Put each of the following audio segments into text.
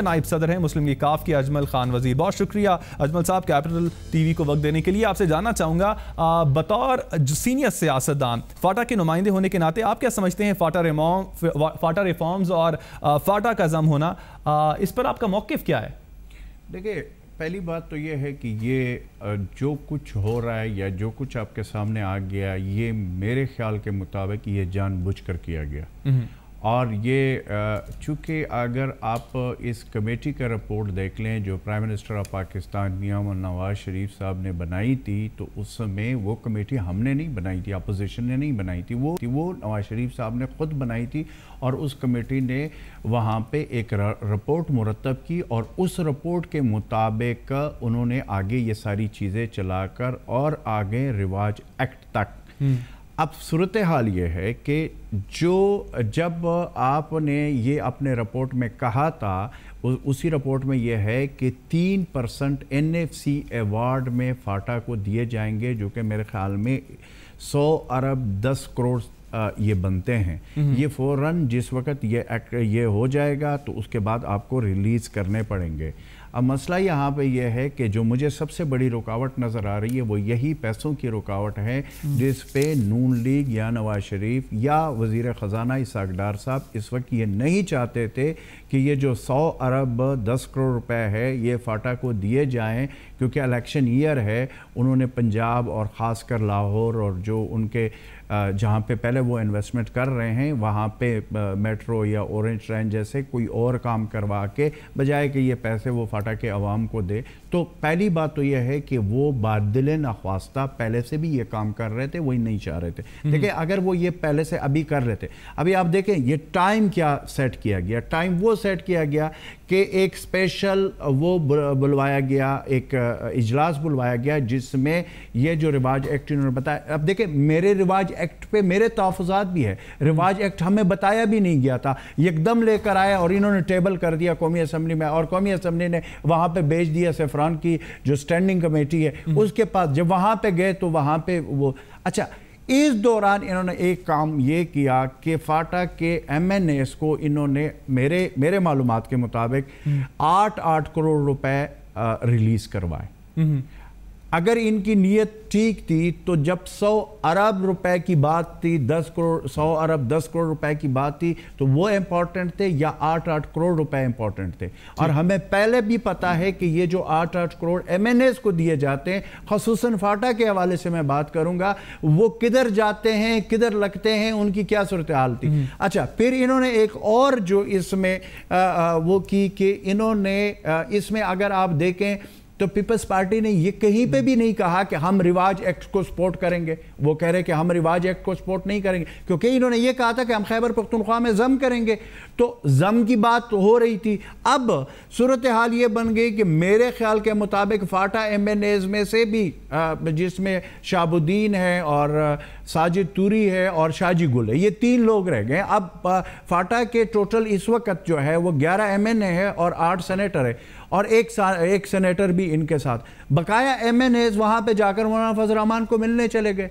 نائب صدر ہیں مسلم لیگ کاف کے اجمل خان وزیر. بہت شکریہ اجمل صاحب کیپٹل ٹی وی کو وقت دینے کے لیے. آپ سے جاننا چاہوں گا بطور سینئر سیاستدان فاٹا کے نمائندے ہونے کے ناطے آپ کیا سمجھتے ہیں فاٹا ریفارمز اور فاٹا کا ضم ہونا, اس پر آپ کا موقف کیا ہے؟ دیکھیں, پہلی بات تو یہ ہے کہ یہ جو کچھ ہو رہا ہے یا جو کچھ آپ کے سامنے آ گیا, یہ میرے خیال کے مطابق یہ جان بوجھ کر کیا گیا. اور یہ چونکہ اگر آپ اس کمیٹی کا رپورٹ دیکھ لیں جو prime minister of Pakistan Mian Nawaz Sharif صاحب نے بنائی تھی, تو اس میں وہ کمیٹی ہم نے نہیں بنائی تھی, اپوزیشن نے نہیں بنائی تھی, وہ نواز شریف صاحب نے خود بنائی تھی. اور اس کمیٹی نے وہاں پہ ایک رپورٹ مرتب کی اور اس رپورٹ کے مطابق انہوں نے آگے یہ ساری چیزیں چلا کر اور آگے رواج ایکٹ تک. اب صورتحال یہ ہے کہ جب آپ نے یہ اپنے رپورٹ میں کہا تھا, اسی رپورٹ میں یہ ہے کہ 3% NFC ایوارڈ میں فاٹا کو دیے جائیں گے, جو کہ میرے خیال میں 100 ارب 10 کروڑ یہ بنتے ہیں. یہ فوراً جس وقت یہ ہو جائے گا تو اس کے بعد آپ کو ریلیز کرنے پڑیں گے. اب مسئلہ یہاں پہ یہ ہے کہ جو مجھے سب سے بڑی رکاوٹ نظر آ رہی ہے وہ یہی پیسوں کی رکاوٹ ہے, جس پہ نون لیگ یا نواز شریف یا وزیر خزانہ اسحاق ڈار صاحب اس وقت یہ نہیں چاہتے تھے کہ یہ جو 100 ارب 10 کروڑ روپے ہے یہ فاٹا کو دیے جائیں, کیونکہ الیکشن ایئر ہے. انہوں نے پنجاب اور خاص کر لاہور اور جو ان کے جہاں پہ پہلے وہ انویسٹمنٹ کر رہے ہیں وہاں پہ میٹرو یا اورنج ٹرین جیسے کوئی اور کام کروا کے بجائے کہ یہ پیسے وہ فاٹا کے عوام کو دے. تو پہلی بات تو یہ ہے کہ وہ بادل نخواستہ پہلے سے بھی یہ کام کر رہے تھے, وہی نہیں چاہ رہے تھے. دیکھیں, اگر وہ یہ پہلے سے ابھی کر رہے تھے, ابھی آپ دیکھیں یہ ٹائم کیا سیٹ کیا گیا. ٹائم وہ سیٹ کیا گیا کہ ایک اسپیشل وہ بلوایا گیا, ایک اجلاس بلوایا گیا جس میں یہ جو رواج ایکٹ انہوں نے بتایا. اب دیکھیں, میرے رواج ایکٹ پہ میرے تحفظات بھی ہے. رواج ایکٹ ہمیں بتایا بھی نہیں گیا تھا, ایک دم لے کر آیا اور انہوں نے ٹیبل کر دیا قومی اسمبلی میں, اور قومی اسمبلی نے وہاں پہ بھیج دیا سیفران کی جو سٹینڈنگ کمیٹی ہے اس کے پاس. جب وہاں پہ گئے تو وہاں پہ وہ اچھا, اس دوران انہوں نے ایک کام یہ کیا کہ فاٹا کے MNAs کو انہوں نے میرے معلومات کے مطابق 8 کروڑ روپے ریلیز کروائے. اگر ان کی نیت ٹھیک تھی تو جب 100 ارب روپے کی بات تھی, 100 ارب 10 کروڑ روپے کی بات تھی, تو وہ امپورٹنٹ تھے یا 8 کروڑ روپے امپورٹنٹ تھے. اور ہمیں پہلے بھی پتا ہے کہ یہ جو 8 کروڑ MNAs کو دیے جاتے ہیں, خصوصاً فاٹا کے حوالے سے میں بات کروں گا, وہ کدھر جاتے ہیں, کدھر لگتے ہیں, ان کی کیا صورتحال تھی. اچھا, پھر انہوں نے ایک اور جو اس میں وہ کی کہ انہوں نے اس میں اگر آپ دیکھیں تو پیپلز پارٹی نے یہ کہیں پہ بھی نہیں کہا کہ ہم رواج ایکٹ کو سپورٹ کریں گے. وہ کہہ رہے کہ ہم رواج ایکٹ کو سپورٹ نہیں کریں گے, کیونکہ انہوں نے یہ کہا تھا کہ ہم خیبر پختونخوا میں ضم کریں گے. تو ضم کی بات ہو رہی تھی. اب صورتحال یہ بن گئی کہ میرے خیال کے مطابق فاٹا MNAs میں سے بھی, جس میں شہاب الدین ہے اور ساجد توری ہے اور شاجی گل ہے, یہ 3 لوگ رہ گئے. اب فاٹا کے ٹوٹل اس وقت جو ہے وہ 11 MNA ہے اور 8 سینیٹر ہے, اور ایک سینیٹر بھی ان کے ساتھ. بقایا MNAs وہاں پہ جا کر مولانا فضل الرحمان کو ملنے چلے گئے.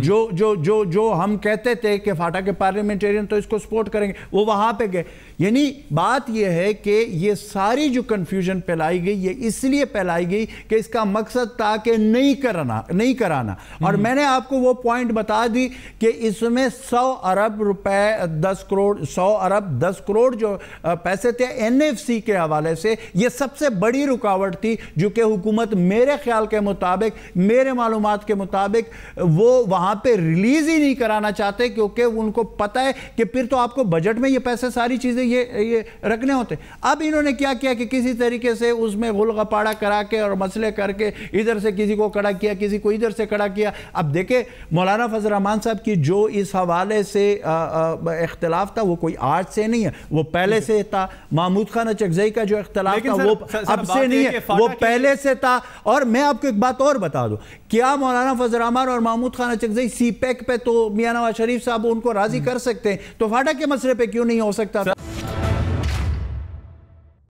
جو ہم کہتے تھے کہ فاٹا کے پارلیمنٹیرین تو اس کو سپورٹ کریں گے, وہ وہاں پہ گئے. یعنی بات یہ ہے کہ یہ ساری جو کنفیوژن پھیلائی گئی یہ اس لیے پھیلائی گئی کہ اس کا مقصد تھا کہ نہیں کرانا. اور میں نے آپ کو وہ پوائنٹ بتا دی کہ اس میں 100 ارب روپے 10 کروڑ 100 ارب 10 کروڑ جو پیسے تھے NFC کے حوالے سے, یہ سب سے بڑی رکاوٹ تھی جو کہ حکومت میرے خیال کے مطابق, میرے معلومات کے مطابق وہ وہاں پہ ریلیز ہی نہیں کرانا چاہتے, کیونکہ ان کو پتہ ہے کہ پھر تو آپ کو بجٹ میں یہ پیسے ساری چیزیں یہ رکھنے ہوتے. اب انہوں نے کیا کیا کہ کسی طریقے سے اس میں غل غپاڑا کرا کے اور مسئلے کر کے ادھر سے کسی کو کھڑا کیا, کسی کو ادھر سے کھڑا کیا. اب دیکھیں, مولانا فضل الرحمان صاحب کی جو اس حوالے سے اختلاف تھا وہ کوئی آج سے نہیں ہے, وہ پہلے سے تھا. محمود خان اچکزئی کا جو اختلاف تھا وہ اب سے نہیں ہے, وہ پہلے سے تھا. اور میں آپ کو ایک بات اور بتا دوں, کیا مولانا فضل الرحمان اور محمود خان اچکزئی سی پیک پہ تو میاں نواز شریف صاحب ان کو راضی کر سکتے ہیں, تو فاٹا کے مسئلے پہ کیوں نہیں ہو سکتا؟